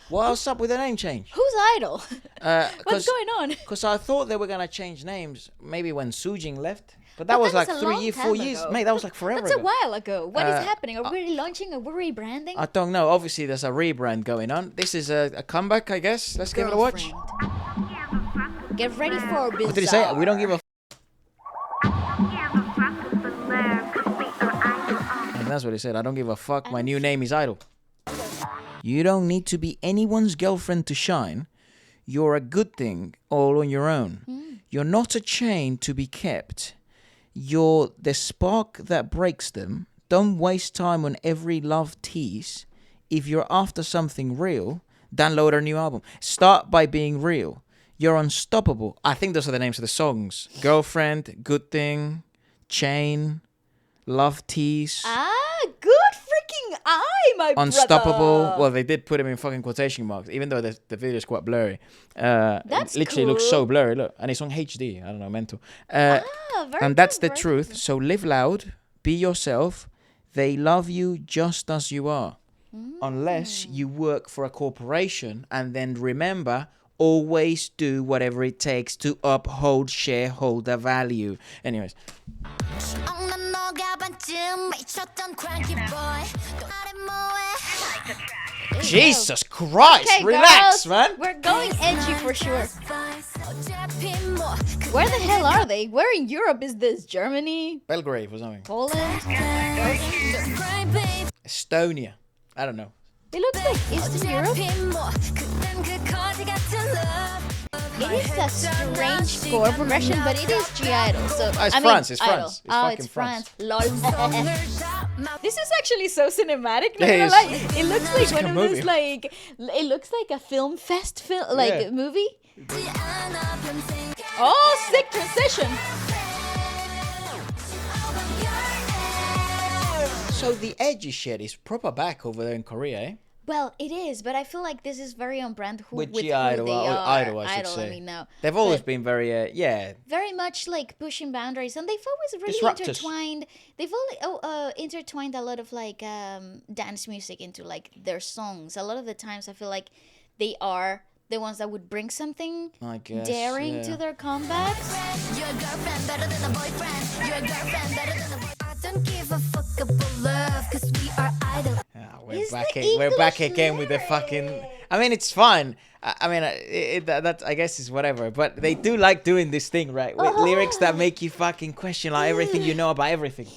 What's up with the name change? Who's I-DLE? What's going on? Because I thought they were gonna change names maybe when Sujin left, but that was like 3 years, 4 years. Mate, that was like forever That's ago. a while ago. What is happening? Are we relaunching? Are we rebranding? I don't know. Obviously, there's a rebrand going on. This is a comeback, I guess. Let's give it a watch. Get ready for bizarre. What did he say? We don't give a. And that's what he said. I don't give a fuck. My new name is I-DLE. You don't need to be anyone's girlfriend to shine. You're a good thing all on your own. You're not a chain to be kept. You're the spark that breaks them. Don't waste time on every love tease. If you're after something real, download our new album. Start by being real. You're unstoppable. I think those are the names of the songs. Girlfriend, Good Thing, Chain, Love Tease. Good freaking eye, my Unstoppable. brother. Well, they did put him in fucking quotation marks, even though the video is quite blurry. That's it literally looks so blurry. Look, and it's on HD. I don't know, mental. Very And that's good, the very truth. good. So live loud, be yourself. They love you just as you are, unless you work for a corporation. And then remember, always do whatever it takes to uphold shareholder value. Anyways. Jesus Christ, Okay, relax, girls, man. We're going edgy for sure. Where the hell are they? Where in Europe is this? Germany? Belgrade or something. Poland? Estonia. I don't know. It looks like Eastern Europe. It is a strange score progression, but it is G-I-DLE. So Oh, it's I France, mean, it's I-DLE. France. It's Oh, fucking it's France. Lol. This is actually so cinematic. Not Yeah, gonna it's- lie. It looks like like one a of movie. those like. It looks like a film fest Yeah. movie. Oh, sick transition. So the edgy shit is proper back over there in Korea, eh? Well, it is, but I feel like this is very on brand With who G-I-DLE, they or are. I-DLE, I should say. I mean, no. They've always But been very, very much like pushing boundaries, and they've always really Disruptors. intertwined. They've intertwined a lot of like dance music into like their songs. A lot of the times, I feel like they are the ones that would bring something I guess, daring yeah. to their comebacks. Your girlfriend better than a boyfriend. Your girlfriend better than a boyfriend. I don't give a fuck about love, cause we are I-DLE. We're It's back. the We're back English again with the fucking. I mean, it's fine. I mean, that I guess is whatever. But they do like doing this thing, right? With lyrics that make you fucking question like everything you know about everything.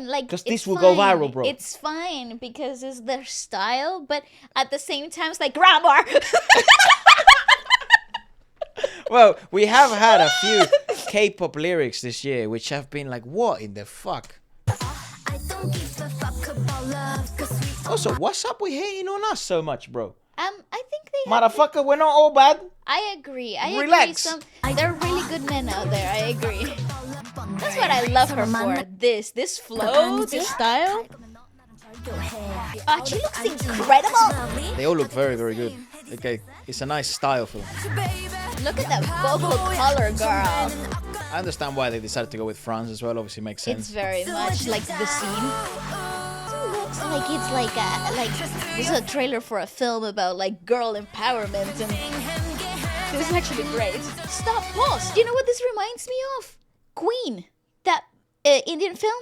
Like 'Cause it's this will go fine. viral, bro. It's fine because it's their style, but at the same time, it's like grammar. Well, we have had a few K-pop lyrics this year, which have been like, what in the fuck? I don't give a fuck about love, cause we are Also, what's up with hating on us so much, bro? I think they. Have Motherfucker, we're not all bad. I agree. I Relax. agree. They're really good men out there. I agree. That's what I love her for. This flow, this style. Oh, she looks incredible. They all look very, very good. Okay, it's a nice style for them. Look at that vocal color, girl. I understand why they decided to go with France as well. Obviously, makes sense. It's very much like the scene. It looks like it's like this is a trailer for a film about like girl empowerment, and this is actually great. Stop, pause. Do you know what this reminds me of? Queen, that Indian film.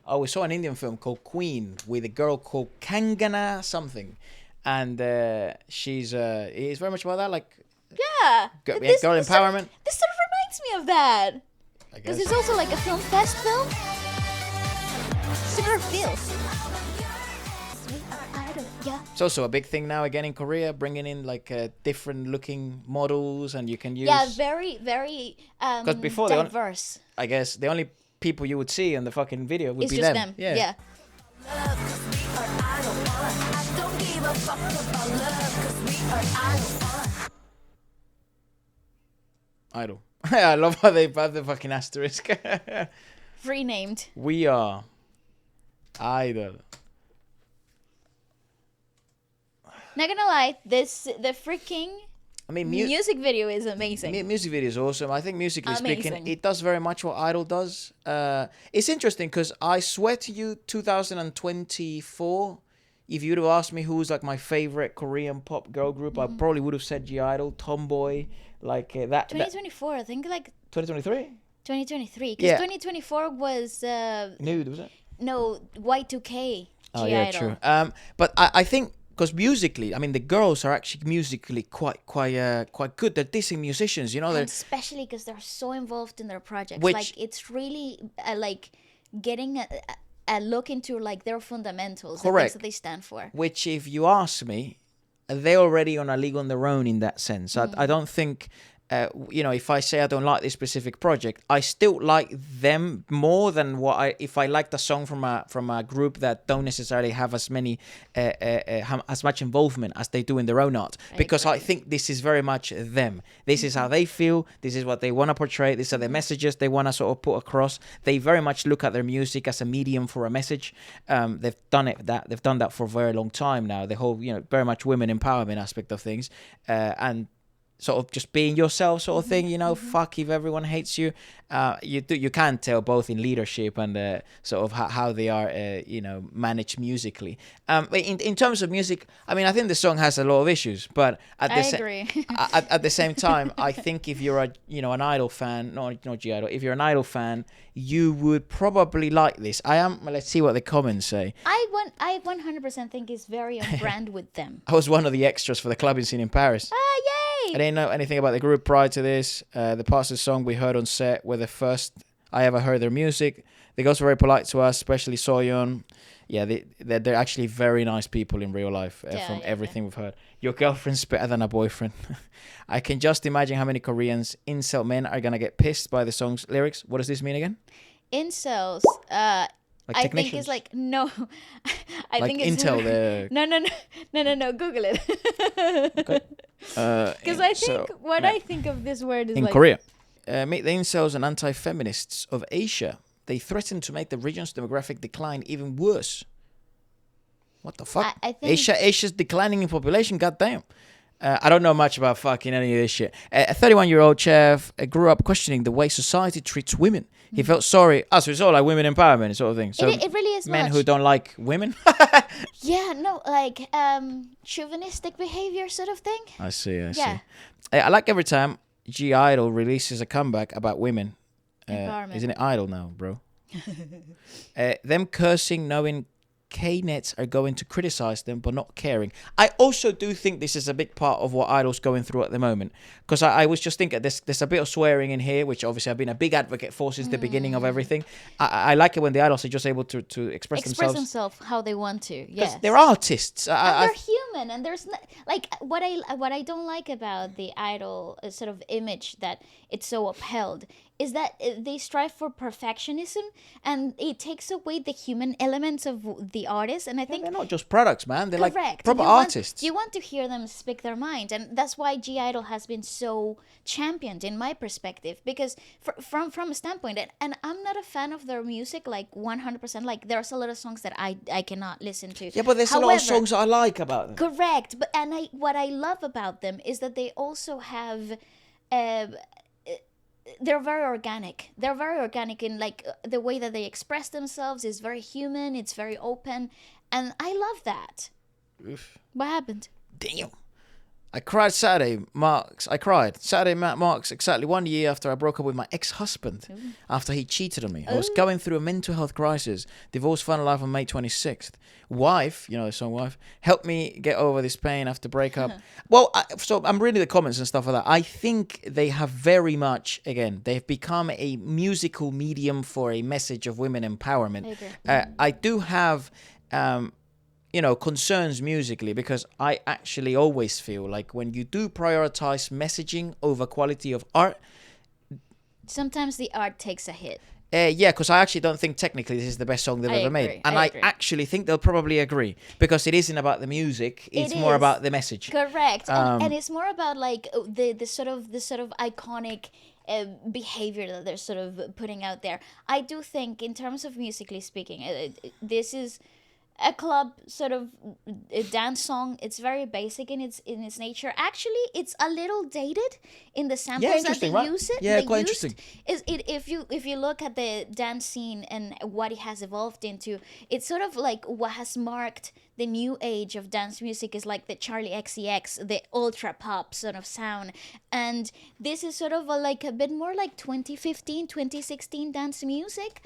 Oh, we saw an Indian film called Queen with a girl called Kangana something, and she's it's very much about that, like Yeah. girl This empowerment. This sort of reminds me of that. I Because guess. it's also like a film fest film. Similar feel. Yeah. It's also a big thing now again in Korea, bringing in like different looking models, and you can use. Yeah, very, very before they diverse. I guess the only people you would see in the fucking video would It's be just them. them. Yeah. I don't give a fuck about love, cause we are I-DLE. I-DLE. I love how they have the fucking asterisk. Renamed. We are I-DLE. Not gonna lie, the freaking I mean, music video is amazing. music video is awesome. I think musically speaking, Amazing. it does very much what I-DLE does. It's interesting because I swear to you, 2024, if you'd have asked me who's like my favorite Korean pop girl group, I probably would have said G-Idol, Tomboy, like that. 2024, I think, like 2023? 2023, because Yeah. 2024 was Nude, was it? no Y2K. Oh yeah, true. But I think because musically, I mean, the girls are actually musically quite good. They're decent musicians, you know. And They're especially because they're so involved in their projects. Which- like it's really like getting a look into like their fundamentals, the Correct. things that they stand for. which, if you ask me, they're already on a league on their own in that sense. I don't think. You know, if I say I don't like this specific project, I still like them more than if I liked a song from a group that don't necessarily have as many as much involvement as they do in their own art, because I think this is very much them. This is how they feel. This is what they want to portray. These are the messages they want to sort of put across. They very much look at their music as a medium for a message. They've done that for a very long time now. The whole, you know, very much women empowerment aspect of things, and sort of just being yourself sort of thing, you know. Fuck if everyone hates you. You can tell both in leadership and sort of how they are you know, managed musically. But in terms of music, I mean, I think the song has a lot of issues, but at agree. at the same time, I think if you're an Idol fan, not G-Idol, if you're an Idol fan, you would probably like this. Let's see what the comments say. I 100% think it's very on brand with them. I was one of the extras for the clubbing scene in Paris. Yay! I didn't know anything about the group prior to this. The parts of the song we heard on set were the first I ever heard their music. The girls were very polite to us, especially Soyeon. Yeah, they're actually very nice people in real life, from everything we've heard. Your girlfriend's better than a boyfriend. I can just imagine how many Koreans incel men are going to get pissed by the song's lyrics. What does this mean again? Incels, Like I think technicians? it's like, no. I Like think it's Intel, the... No, Google it. Because I think I think of this word is in like Korea. Meet the incels and anti-feminists of Asia. They threaten to make the region's demographic decline even worse. What the fuck? I think Asia's declining in population, goddamn. I don't know much about fucking any of this shit. A 31-year-old chef grew up questioning the way society treats women. He felt sorry. So it's all like women empowerment sort of thing. So it really is men much. who don't like women. Yeah, no, like chauvinistic behavior sort of thing. I see. Yeah. I like every time G-Idol releases a comeback about women. Empowerment. Isn't it Idol now, bro? Them cursing, knowing K-nets are going to criticize them but not caring. I also do think this is a big part of what Idol's going through at the moment, because I was just thinking there's a bit of swearing in here, which obviously I've been a big advocate for since the beginning of everything. I like it when the Idols are just able to express themselves how they want to. Yes, they're artists. And they're human, and there's like what I don't like about the Idol sort of image that it's so upheld is that they strive for perfectionism, and it takes away the human elements of the artist. And I think they're not just products, man. They're correct. like proper artists. You want to hear them speak their mind, and that's why G-Idol has been so championed in my perspective, because from a standpoint, and I'm not a fan of their music like 100%. Like there's a lot of songs that I cannot listen to. Yeah, but there's a lot of songs I like about them. Correct, but what I love about them is that they also have. They're very organic. They're very organic in like the way that they express themselves is very human. It's very open, and I love that. Oof. What happened? Damn. I cried Saturday marks exactly 1 year after I broke up with my ex-husband after he cheated on me. I was going through a mental health crisis. Divorce finalized on May 26th. Wife, you know the song Wife, helped me get over this pain after breakup. Well, so I'm reading the comments and stuff like that. I think they have very much, again, they've become a musical medium for a message of women empowerment. I agree. I do have... concerns musically, because I actually always feel like when you do prioritize messaging over quality of art, sometimes the art takes a hit. Because I actually don't think technically this is the best song they've ever made, and I actually think they'll probably agree, because it isn't about the music; it's more about the message. Correct, and it's more about like the sort of iconic behavior that they're sort of putting out there. I do think, in terms of musically speaking, this is. a club sort of a dance song. It's very basic in its nature. Actually, it's a little dated in the samples that they right? use it. Yeah, they quite used, interesting. Is it if you look at the dance scene and what it has evolved into, it's sort of like what has marked the new age of dance music is like the Charlie XCX, the ultra pop sort of sound. And this is sort of like a bit more like 2015, 2016 dance music.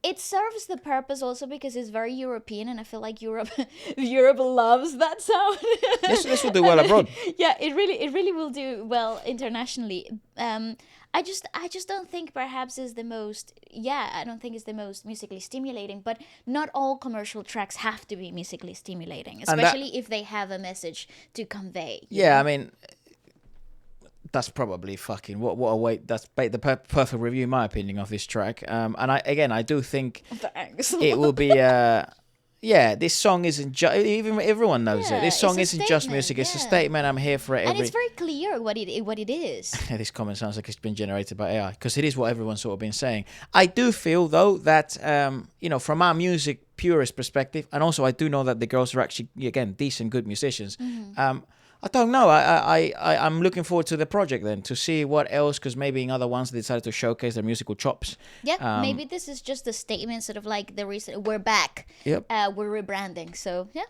It serves the purpose also because it's very European, and I feel like Europe loves that sound. This will do well abroad. Yeah, it really will do well internationally. I just don't think perhaps is the most. Yeah, I don't think it's the most musically stimulating. But not all commercial tracks have to be musically stimulating, especially if they have a message to convey. Yeah, I mean, that's probably fucking what a way. That's the perfect review, in my opinion, of this track. And I do think Thanks. it will be. Yeah, this song isn't just. Even everyone knows it. This song it's a isn't just statement, music. It's a yeah. statement. I'm here for it. And it's very clear what it is. This comment sounds like it's been generated by AI, because it is what everyone's sort of been saying. I do feel though that from our music purist perspective, and also I do know that the girls are actually again decent, good musicians. I don't know. I'm looking forward to the project then to see what else, because maybe in other ones they decided to showcase their musical chops. Yeah, maybe this is just a statement, sort of like the reason we're back. Yep. We're rebranding. So yeah.